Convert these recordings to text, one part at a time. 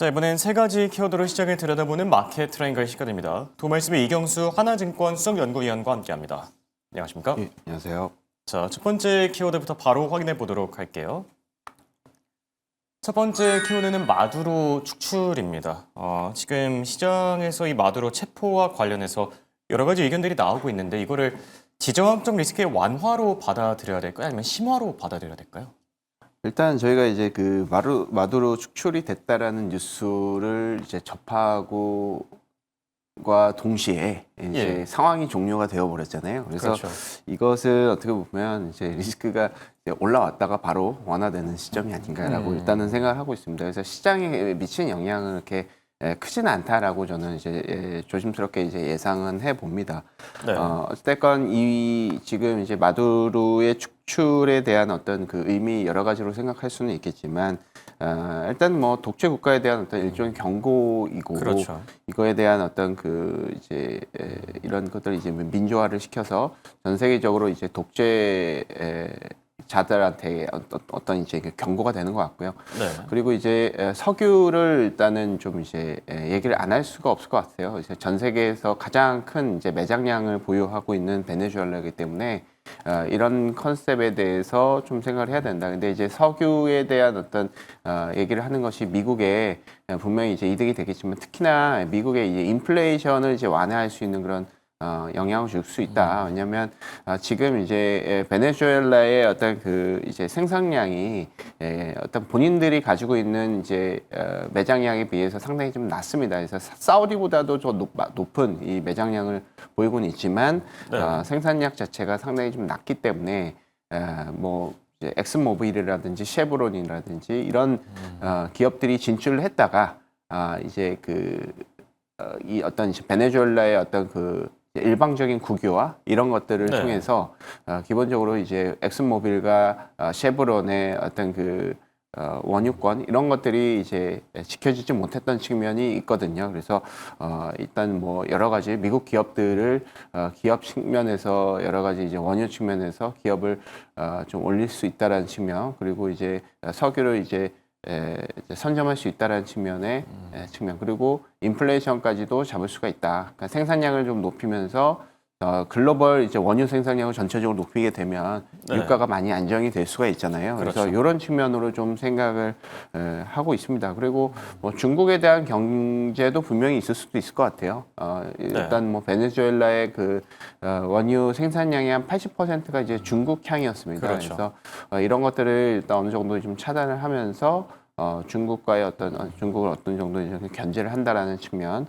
자, 이번엔 세 가지 키워드로 시장을 들여다보는 마켓 트라이앵글 시간입니다. 도말씀의 이경수 하나증권 수석연구위원과 함께합니다. 안녕하십니까? 예, 안녕하세요. 자, 첫 번째 키워드부터 바로 확인해 보도록 할게요. 첫 번째 키워드는 마두로 축출입니다. 지금 시장에서 이 마두로 체포와 관련해서 여러 가지 의견들이 나오고 있는데 이거를 지정학적 리스크의 완화로 받아들여야 될까요? 아니면 심화로 받아들여야 될까요? 일단 저희가 이제 그 마두로 축출이 됐다라는 뉴스를 이제 접하고과 동시에 이제 예. 상황이 종료가 되어 버렸잖아요. 그래서 그렇죠. 이것을 어떻게 보면 이제 리스크가 이제 올라왔다가 바로 완화되는 시점이 아닌가라고 일단은 생각을 하고 있습니다. 그래서 시장에 미치는 영향은 이렇게 크지는 않다라고 저는 이제 조심스럽게 이제 예상은 해 봅니다. 네. 어쨌건 이 지금 이제 마두로의 축출에 대한 어떤 그 의미 여러 가지로 생각할 수는 있겠지만 일단 뭐 독재 국가에 대한 어떤 일종의 경고이고 그렇죠. 이거에 대한 어떤 그 이제 이런 것들 이제 민주화를 시켜서 전 세계적으로 이제 독재 자들한테 어떤 이제 그 경고가 되는 것 같고요. 네. 그리고 이제 석유를 일단은 좀 이제 얘기를 안 할 수가 없을 것 같아요. 이제 전 세계에서 가장 큰 이제 매장량을 보유하고 있는 베네수엘라이기 때문에 이런 컨셉에 대해서 좀 생각을 해야 된다. 근데 이제 석유에 대한 어떤 얘기를 하는 것이 미국에 분명히 이제 이득이 되겠지만 특히나 미국의 이제 인플레이션을 이제 완화할 수 있는 그런 영향을 줄 수 있다. 왜냐하면 지금 이제 베네수엘라의 어떤 그 이제 생산량이 어떤 본인들이 가지고 있는 이제 매장량에 비해서 상당히 좀 낮습니다. 그래서 사우디보다도 더 높은 이 매장량을 보이고는 있지만 네. 생산량 자체가 상당히 좀 낮기 때문에 뭐 이제 엑슨모빌이라든지 쉐브론이라든지 이런 기업들이 진출을 했다가 이제 이 어떤 베네수엘라의 어떤 그 일방적인 국유화 이런 것들을 네. 통해서 기본적으로 이제 엑슨모빌과 쉐브론의 어떤 그 원유권 이런 것들이 이제 지켜지지 못했던 측면이 있거든요. 그래서 일단 뭐 여러 가지 미국 기업들을 기업 측면에서 여러 가지 이제 원유 측면에서 기업을 좀 올릴 수 있다라는 측면 그리고 이제 석유를 이제 선점할 수 있다는 측면의 측면 그리고 인플레이션까지도 잡을 수가 있다. 그러니까 생산량을 좀 높이면서 글로벌 이제 원유 생산량을 전체적으로 높이게 되면 네. 유가가 많이 안정이 될 수가 있잖아요. 그래서 그렇죠. 이런 측면으로 좀 생각을 하고 있습니다. 그리고 뭐 중국에 대한 경제도 분명히 있을 수도 있을 것 같아요. 일단 뭐 베네수엘라의 그 원유 생산량의 한 80%가 이제 중국향이었습니다. 그렇죠. 그래서 이런 것들을 일단 어느 정도 좀 차단을 하면서 중국과의 중국을 어떤 정도 이제 견제를 한다라는 측면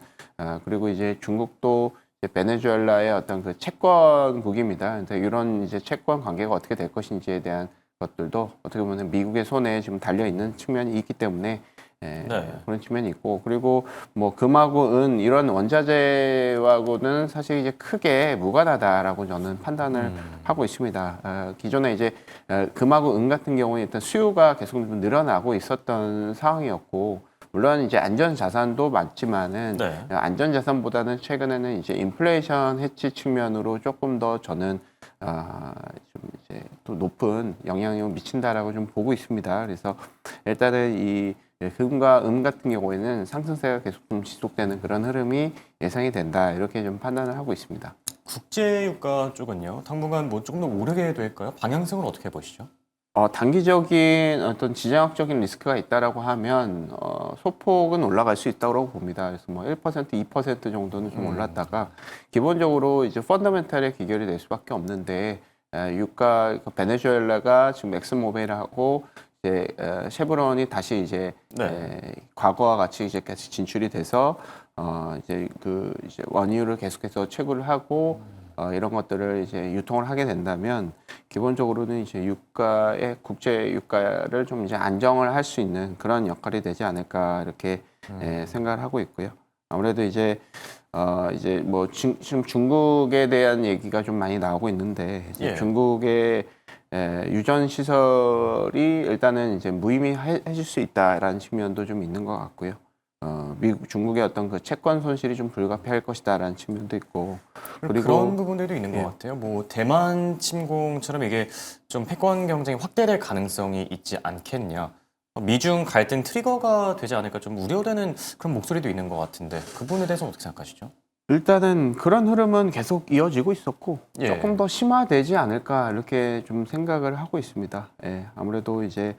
그리고 이제 중국도 이제 베네수엘라의 어떤 그 채권국입니다. 그래서 이런 이제 채권 관계가 어떻게 될 것인지에 대한 것들도 어떻게 보면 미국의 손에 지금 달려 있는 측면이 있기 때문에 네. 그런 측면이 있고 그리고 뭐 금하고 은 이런 원자재하고는 사실 이제 크게 무관하다라고 저는 판단을 하고 있습니다. 기존에 이제 금하고 은 같은 경우에 일단 수요가 계속 좀 늘어나고 있었던 상황이었고 물론 이제 안전 자산도 맞지만은 네. 안전 자산보다는 최근에는 이제 인플레이션 해치 측면으로 조금 더 저는 좀 이제 또 높은 영향을 미친다라고 좀 보고 있습니다. 그래서 일단은 이 금과 음 같은 경우에는 상승세가 계속 좀 지속되는 그런 흐름이 예상이 된다 이렇게 좀 판단을 하고 있습니다. 국제유가 쪽은요, 당분간 뭐 조금 더 오르게 될까요? 방향성은 어떻게 보시죠? 단기적인 어떤 지정학적인 리스크가 있다라고 하면 소폭은 올라갈 수 있다고 봅니다. 그래서 뭐 1%, 2% 정도는 좀 올랐다가 기본적으로 이제 펀더멘탈에 기결이 될 수밖에 없는데 유가 베네수엘라가 지금 엑슨모빌하고 이제 쉐브론이 다시 이제 네. 과거와 같이 이제 계속 진출이 돼서 이제 원유를 계속해서 채굴을 하고 이런 것들을 이제 유통을 하게 된다면 기본적으로는 이제 유가의 국제 유가를 좀 이제 안정을 할 수 있는 그런 역할이 되지 않을까 이렇게 생각을 하고 있고요. 아무래도 이제 뭐 지금 중국에 대한 얘기가 좀 많이 나오고 있는데 이제 예. 중국의 유전 시설이 일단은 이제 무의미해질 수 있다라는 측면도 좀 있는 것 같고요. 중국의 어떤 그 채권 손실이 좀 불가피할 것이다라는 측면도 있고 그리고 그런 부분들도 있는 것 같아요. 뭐 대만 침공처럼 이게 좀 패권 경쟁이 확대될 가능성이 있지 않겠냐. 미중 갈등 트리거가 되지 않을까 좀 우려되는 그런 목소리도 있는 것 같은데 그 부분에 대해서 어떻게 생각하시죠? 일단은 그런 흐름은 계속 이어지고 있었고 예. 조금 더 심화되지 않을까 이렇게 좀 생각을 하고 있습니다. 예, 아무래도 이제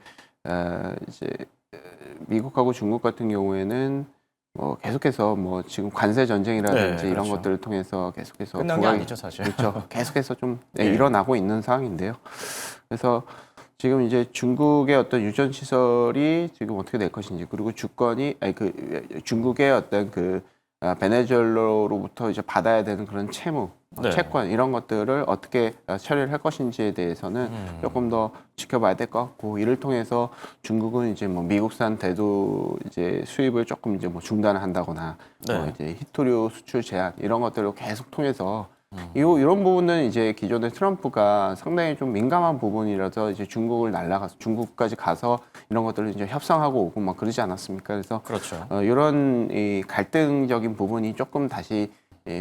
미국하고 중국 같은 경우에는 뭐 계속해서 뭐 지금 관세 전쟁이라든지 네, 이런 그렇죠. 것들을 통해서 계속해서 끝난 게 부각이- 아니죠, 사실. 그렇죠. 계속해서 좀 예. 일어나고 있는 상황인데요. 그래서 지금 이제 중국의 어떤 유전 시설이 지금 어떻게 될 것인지 그리고 주권이 아니 중국의 어떤 베네수엘라로부터 이제 받아야 되는 그런 채무, 네. 채권 이런 것들을 어떻게 처리를 할 것인지에 대해서는 조금 더 지켜봐야 될 것 같고 이를 통해서 중국은 이제 뭐 미국산 대두 이제 수입을 조금 이제 뭐 중단한다거나 네. 이제 히토류 수출 제한 이런 것들을 계속 통해서 이런 부분은 이제 기존에 트럼프가 상당히 좀 민감한 부분이라서 이제 중국을 날아가서 중국까지 가서 이런 것들을 이제 협상하고 오고 막 그러지 않았습니까? 그래서 그렇죠. 이런 이 갈등적인 부분이 조금 다시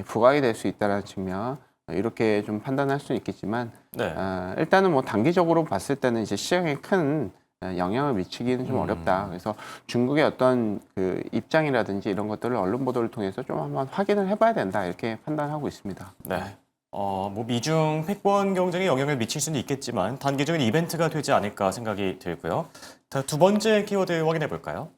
부각이 될 수 있다는 측면 이렇게 좀 판단할 수 있겠지만 네. 일단은 뭐 단기적으로 봤을 때는 이제 시장에 큰 영향을 미치기는 좀 어렵다. 그래서 중국의 어떤 그 입장이라든지 이런 것들을 언론 보도를 통해서 좀 한번 확인을 해봐야 된다 이렇게 판단하고 있습니다. 네. 뭐 미중 패권 경쟁에 영향을 미칠 수는 있겠지만 단기적인 이벤트가 되지 않을까 생각이 들고요. 두 번째 키워드 확인해 볼까요?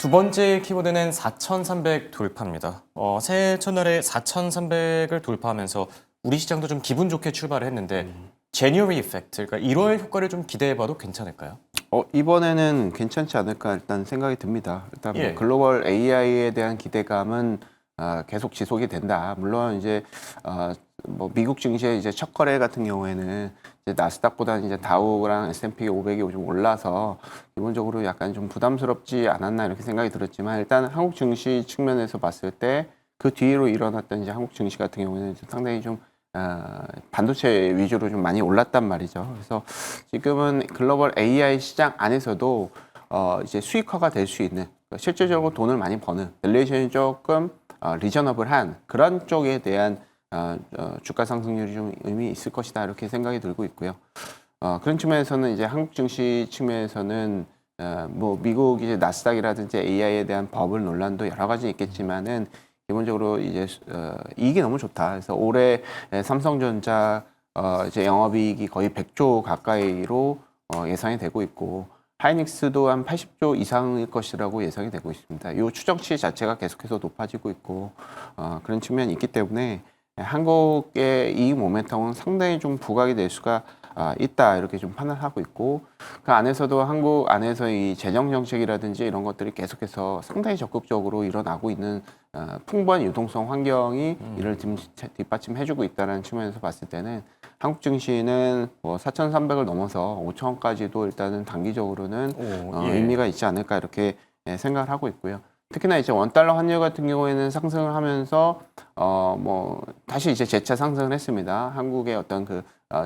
두 번째 키워드는 4,300 돌파입니다. 새해 첫날에 4,300을 돌파하면서 우리 시장도 좀 기분 좋게 출발을 했는데 제뉴어리 이펙트, 그러니까 1월 효과를 좀 기대해봐도 괜찮을까요? 이번에는 괜찮지 않을까 일단 생각이 듭니다. 일단 뭐 예. 글로벌 AI에 대한 기대감은 계속 지속이 된다. 물론 이제 뭐 미국 증시의 이제 첫 거래 같은 경우에는 이제 나스닥보다는 이제 다우랑 S&P 500이 좀 올라서 기본적으로 약간 좀 부담스럽지 않았나 이렇게 생각이 들었지만 일단 한국 증시 측면에서 봤을 때 그 뒤로 일어났던 이제 한국 증시 같은 경우에는 상당히 좀 반도체 위주로 좀 많이 올랐단 말이죠. 그래서 지금은 글로벌 AI 시장 안에서도 이제 수익화가 될 수 있는 실질적으로 돈을 많이 버는 밸류에이션이 조금 리저너블한 그런 쪽에 대한 주가 상승률이 좀 의미 있을 것이다 이렇게 생각이 들고 있고요. 그런 측면에서는 이제 한국 증시 측면에서는 뭐 미국 이제 나스닥이라든지 AI에 대한 버블 논란도 여러 가지 있겠지만은 기본적으로 이제 이익이 너무 좋다. 그래서 올해 삼성전자 이제 영업이익이 거의 100조 가까이로 예상이 되고 있고 하이닉스도 한 80조 이상일 것이라고 예상이 되고 있습니다. 이 추정치 자체가 계속해서 높아지고 있고 그런 측면이 있기 때문에 한국의 이 모멘텀은 상당히 좀 부각이 될 수가 있다 이렇게 좀 판단하고 있고 그 안에서도 한국 안에서 이 재정 정책이라든지 이런 것들이 계속해서 상당히 적극적으로 일어나고 있는 풍부한 유동성 환경이 이를 뒷받침해주고 있다는 측면에서 봤을 때는 한국 증시는 뭐 4,300을 넘어서 5,000원까지도 일단은 단기적으로는 예. 의미가 있지 않을까 이렇게 생각을 하고 있고요. 특히나 이제 원달러 환율 같은 경우에는 상승을 하면서 뭐 다시 이제 재차 상승을 했습니다. 한국의 어떤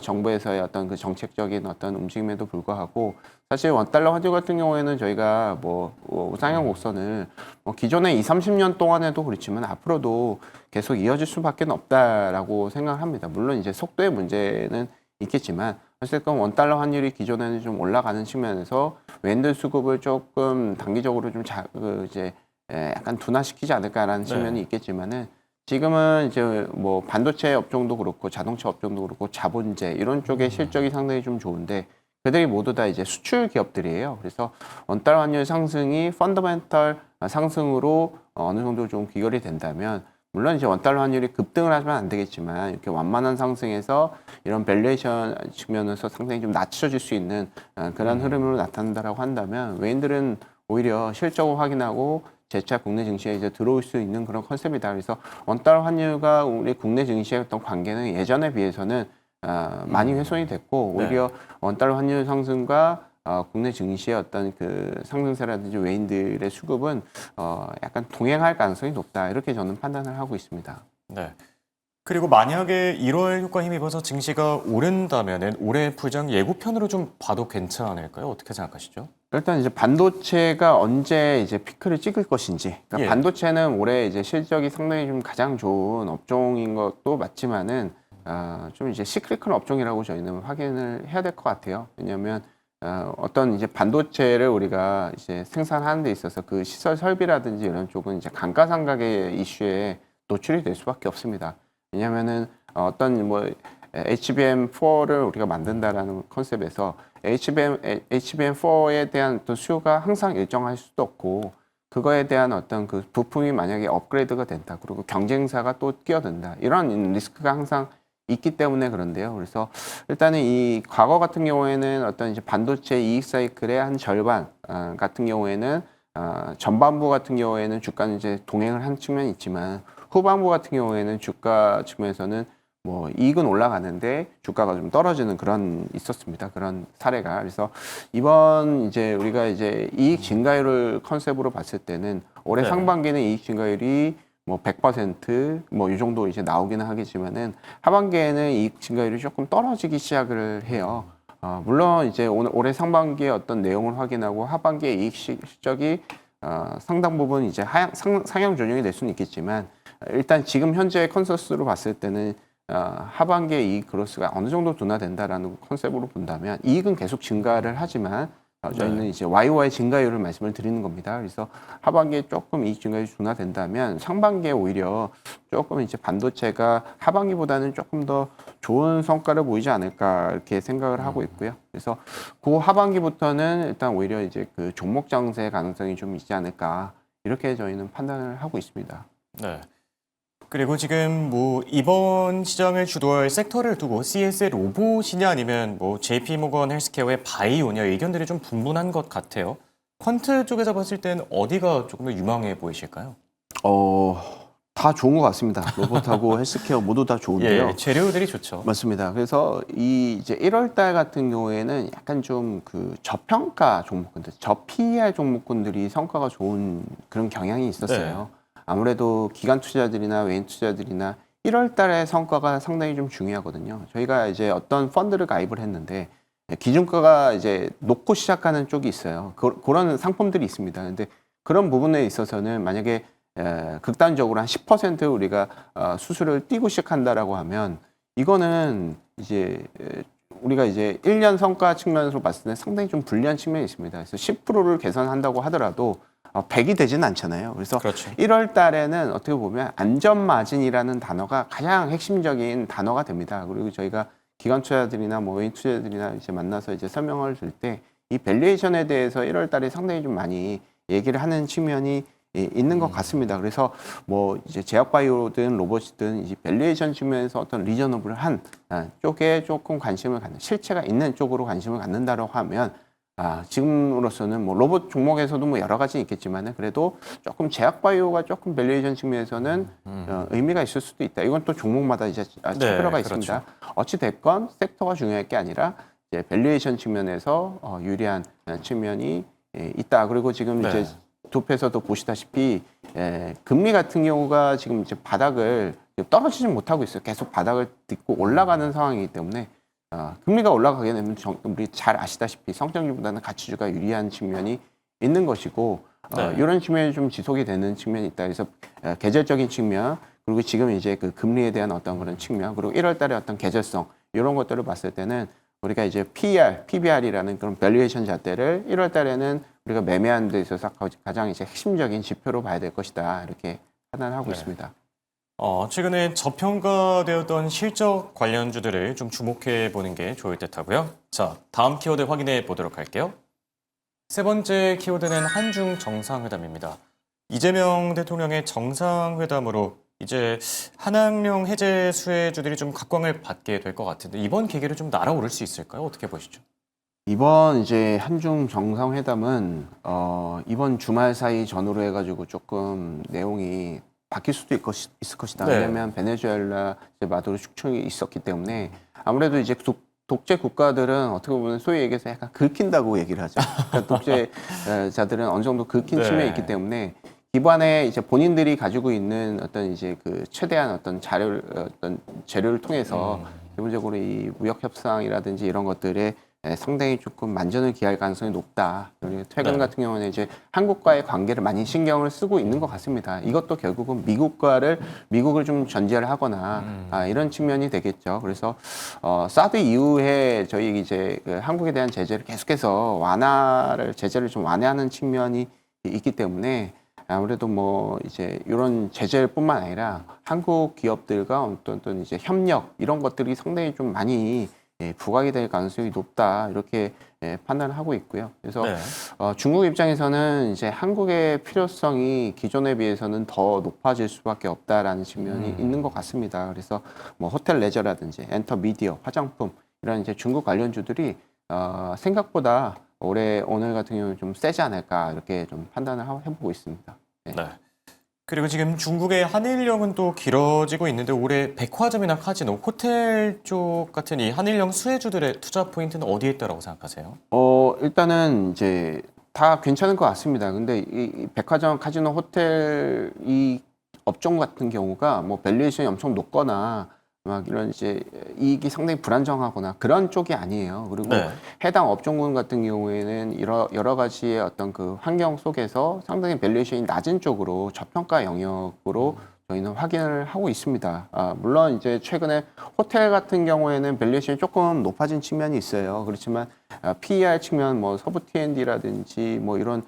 정부에서의 어떤 그 정책적인 어떤 움직임에도 불구하고 사실 원달러 환율 같은 경우에는 저희가 뭐 우상향 곡선을 뭐 기존의 30년 동안에도 그렇지만 앞으로도 계속 이어질 수밖에 없다라고 생각합니다. 물론 이제 속도의 문제는 있겠지만 어쨌든 원달러 환율이 기존에는 좀 올라가는 측면에서 웬들 수급을 조금 단기적으로 좀 이제 약간 둔화시키지 않을까라는 측면이 있겠지만은 지금은 이제 뭐 반도체 업종도 그렇고 자동차 업종도 그렇고 자본재 이런 쪽의 실적이 상당히 좀 좋은데 그들이 모두 다 이제 수출 기업들이에요. 그래서 원달러 환율 상승이 펀더멘털 상승으로 어느 정도 좀 귀결이 된다면 물론 이제 원달러 환율이 급등을 하면 안 되겠지만 이렇게 완만한 상승에서 이런 밸류에이션 측면에서 상당히 좀 낮춰질 수 있는 그런 흐름으로 나타난다라고 한다면 외인들은 오히려 실적을 확인하고 재차 국내 증시에 이제 들어올 수 있는 그런 컨셉이다. 그래서 원달러 환율과 우리 국내 증시의 어떤 관계는 예전에 비해서는 많이 훼손이 됐고 오히려 원달러 환율 상승과 국내 증시의 어떤 그 상승세라든지 외인들의 수급은 약간 동행할 가능성이 높다. 이렇게 저는 판단을 하고 있습니다. 네. 그리고 만약에 1월 효과 힘입어서 증시가 오른다면은 올해 부장 예고편으로 좀 봐도 괜찮을까요? 어떻게 생각하시죠? 일단 이제 반도체가 언제 이제 피크를 찍을 것인지. 그러니까 예. 반도체는 올해 이제 실적이 상당히 좀 가장 좋은 업종인 것도 맞지만은 좀 이제 시크릿한 업종이라고 저희는 확인을 해야 될 것 같아요. 왜냐하면 어떤 이제 반도체를 우리가 이제 생산하는 데 있어서 그 시설 설비라든지 이런 쪽은 이제 감가상각의 이슈에 노출이 될 수밖에 없습니다. 왜냐하면은 어떤 뭐 HBM4를 우리가 만든다라는 컨셉에서 HBM4에 대한 어떤 수요가 항상 일정할 수도 없고 그거에 대한 어떤 그 부품이 만약에 업그레이드가 된다. 그리고 경쟁사가 또 끼어든다. 이런 리스크가 항상 있기 때문에 그런데요. 그래서 일단은 이 과거 같은 경우에는 어떤 이제 반도체 이익 사이클의 한 절반 같은 경우에는 전반부 같은 경우에는 주가는 이제 동행을 한 측면이 있지만 후반부 같은 경우에는 주가 측면에서는 뭐 이익은 올라가는데 주가가 좀 떨어지는 그런 있었습니다. 그런 사례가. 그래서 이번 이제 우리가 이제 이익 증가율을 컨셉으로 봤을 때는 올해 네. 상반기는 이익 증가율이 뭐 100%뭐 이 정도 이제 나오기는 하겠지만은 하반기에는 이익 증가율이 조금 떨어지기 시작을 해요. 물론 이제 올해 상반기에 어떤 내용을 확인하고 하반기에 이익 실적이 상당 부분 이제 상향 조정이 될 수는 있겠지만 일단 지금 현재 컨센서스로 봤을 때는 하반기에 이익 그로스가 어느 정도 둔화된다라는 컨셉으로 본다면 이익은 계속 증가를 하지만 저희는 네. 이제 YY 증가율을 말씀을 드리는 겁니다. 그래서 하반기에 조금 이익 증가율이 둔화된다면 상반기에 오히려 조금 이제 반도체가 하반기보다는 조금 더 좋은 성과를 보이지 않을까 이렇게 생각을 하고 있고요. 그래서 그 하반기부터는 일단 오히려 이제 그 종목 장세 가능성이 좀 있지 않을까 이렇게 저희는 판단을 하고 있습니다. 네. 그리고 지금 뭐 이번 시장을 주도할 섹터를 두고 CS의 로봇이냐 아니면 뭐 JP모건 헬스케어의 바이오냐 의견들이 좀 분분한 것 같아요. 퀀트 쪽에서 봤을 때는 어디가 조금 더 유망해 보이실까요? 다 좋은 것 같습니다. 로봇하고 헬스케어 모두 다 좋은데요. 예, 재료들이 좋죠. 맞습니다. 그래서 이 이제 1월 달 같은 경우에는 약간 좀 그 저평가 종목군들, 저PER 종목군들이 성과가 좋은 그런 경향이 있었어요. 아무래도 기관 투자들이나 외인 투자들이나 1월 달에 성과가 상당히 좀 중요하거든요. 저희가 이제 어떤 펀드를 가입을 했는데 기준가가 이제 높고 시작하는 쪽이 있어요. 그런 상품들이 있습니다. 근데 그런 부분에 있어서는 만약에 극단적으로 한 10% 우리가 수수료를 띄고 시작한다라고 하면 이거는 이제 우리가 이제 1년 성과 측면으로 봤을 때 상당히 좀 불리한 측면이 있습니다. 그래서 10%를 개선한다고 하더라도 100이 되지는 않잖아요. 그래서 그렇죠. 1월 달에는 어떻게 보면 안전 마진이라는 단어가 가장 핵심적인 단어가 됩니다. 그리고 저희가 기관 투자들이나 뭐 외인 투자들이나 이제 만나서 이제 설명을 줄 때 이 밸류에이션에 대해서 1월 달에 상당히 좀 많이 얘기를 하는 측면이 있는 것 같습니다. 그래서 뭐 이제 제약바이오든 로봇이든 이제 밸류에이션 측면에서 어떤 리저너블한 쪽에 조금 관심을 갖는 실체가 있는 쪽으로 관심을 갖는다고 하면 지금으로서는 뭐 로봇 종목에서도 뭐 여러 가지 있겠지만은 그래도 조금 제약바이오가 조금 밸류에이션 측면에서는 의미가 있을 수도 있다. 이건 또 종목마다 이제 차별화가 있습니다. 어찌 됐건 섹터가 중요할 게 아니라 이제 밸류에이션 측면에서 유리한 측면이 있다. 그리고 지금 네. 이제 도표에서도 보시다시피 금리 같은 경우가 지금 이제 바닥을 떨어지지 못하고 있어요. 계속 바닥을 딛고 올라가는 상황이기 때문에 금리가 올라가게 되면 우리 잘 아시다시피 성장률보다는 가치주가 유리한 측면이 있는 것이고 이런 측면이 좀 지속이 되는 측면이 있다. 그래서 계절적인 측면 그리고 지금 이제 그 금리에 대한 어떤 그런 측면 그리고 1월 달에 어떤 계절성 이런 것들을 봤을 때는 우리가 이제 PBR이라는 그런 밸류에이션 잣대를 1월 달에는 우리가 매매하는 데 있어서 가장 이제 핵심적인 지표로 봐야 될 것이다. 이렇게 판단하고 있습니다. 최근에 저평가되었던 실적 관련주들을 좀 주목해 보는 게 좋을 듯 하고요. 자, 다음 키워드 확인해 보도록 할게요. 세 번째 키워드는 한중 정상회담입니다. 이재명 대통령의 정상회담으로 이제 한학령 해제 수혜주들이 좀 각광을 받게 될 것 같은데 이번 계기를 좀 날아오를 수 있을까요? 어떻게 보시죠? 이번 이제 한중 정상회담은 이번 주말 사이 전후로 해가지고 조금 내용이 바뀔 수도 있을 것이다. 네. 왜냐하면 베네수엘라 이제 마두로 축출이 있었기 때문에 아무래도 이제 독재 국가들은 어떻게 보면 소위 얘기해서 약간 긁힌다고 얘기를 하죠. 그러니까 독재자들은 어느 정도 긁힌 네. 측면이 있기 때문에 기반에 이제 본인들이 가지고 있는 어떤 이제 그 최대한 어떤 어떤 재료를 통해서 기본적으로 이 무역 협상이라든지 이런 것들에 상당히 조금 만전을 기할 가능성이 높다. 그리고 최근 네. 같은 경우는 이제 한국과의 관계를 많이 신경을 쓰고 있는 것 같습니다. 이것도 결국은 미국을 좀 전제를 하거나 이런 측면이 되겠죠. 그래서 사드 이후에 저희 이제 그 한국에 대한 제재를 계속해서 제재를 좀 완화하는 측면이 있기 때문에 아무래도 뭐 이제 이런 제재뿐만 아니라 한국 기업들과 어떤 이제 협력 이런 것들이 상당히 좀 많이 부각이 될 가능성이 높다 이렇게 판단을 하고 있고요. 그래서 네. 중국 입장에서는 이제 한국의 필요성이 기존에 비해서는 더 높아질 수밖에 없다라는 측면이 있는 것 같습니다. 그래서 뭐 호텔 레저라든지 엔터 미디어, 화장품 이런 이제 중국 관련주들이 생각보다 오늘 같은 경우는 좀 세지 않을까 이렇게 좀 판단을 해보고 있습니다. 네. 그리고 지금 중국의 한일령은 또 길어지고 있는데 올해 백화점이나 카지노, 호텔 쪽 같은 이 한일령 수혜주들의 투자 포인트는 어디에 있다라고 생각하세요? 일단은 이제 다 괜찮을 것 같습니다. 근데 이 백화점, 카지노, 호텔 이 업종 같은 경우가 뭐 밸류에이션이 엄청 높거나 막 이런 이제 이익이 상당히 불안정하거나 그런 쪽이 아니에요. 그리고 네. 해당 업종군 같은 경우에는 여러 가지의 어떤 그 환경 속에서 상당히 밸류에이션이 낮은 쪽으로 저평가 영역으로 저희는 확인을 하고 있습니다. 물론 이제 최근에 호텔 같은 경우에는 밸류에이션이 조금 높아진 측면이 있어요. 그렇지만 PER 측면 뭐 서부 T&D라든지 뭐 이런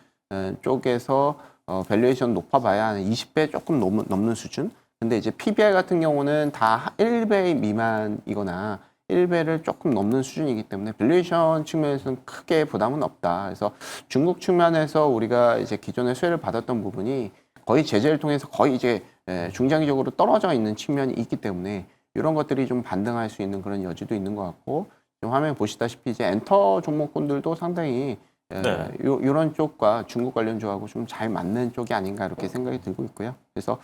쪽에서 밸류에이션 높아봐야 한 20배 조금 넘는 수준. 근데 이제 PBR 같은 경우는 다 1배 미만이거나 1배를 조금 넘는 수준이기 때문에 밸류에이션 측면에서는 크게 부담은 없다. 그래서 중국 측면에서 우리가 이제 기존에 수혜를 받았던 부분이 거의 제재를 통해서 거의 이제 중장기적으로 떨어져 있는 측면이 있기 때문에 이런 것들이 좀 반등할 수 있는 그런 여지도 있는 것 같고 지금 화면에 보시다시피 이제 엔터 종목군들도 상당히 네. 이런 쪽과 중국 관련주하고 좀 잘 맞는 쪽이 아닌가 이렇게 생각이 들고 있고요. 그래서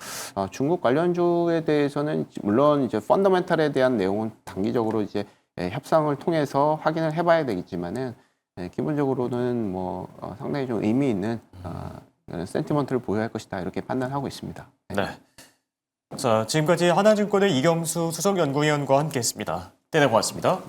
중국 관련주에 대해서는 물론 이제 펀더멘탈에 대한 내용은 단기적으로 이제 협상을 통해서 확인을 해봐야 되겠지만은 기본적으로는 뭐 상당히 좀 의미 있는 센티먼트를 보유할 것이다 이렇게 판단하고 있습니다. 네. 자, 지금까지 하나증권의 이경수 수석연구위원과 함께했습니다. 네, 고맙습니다.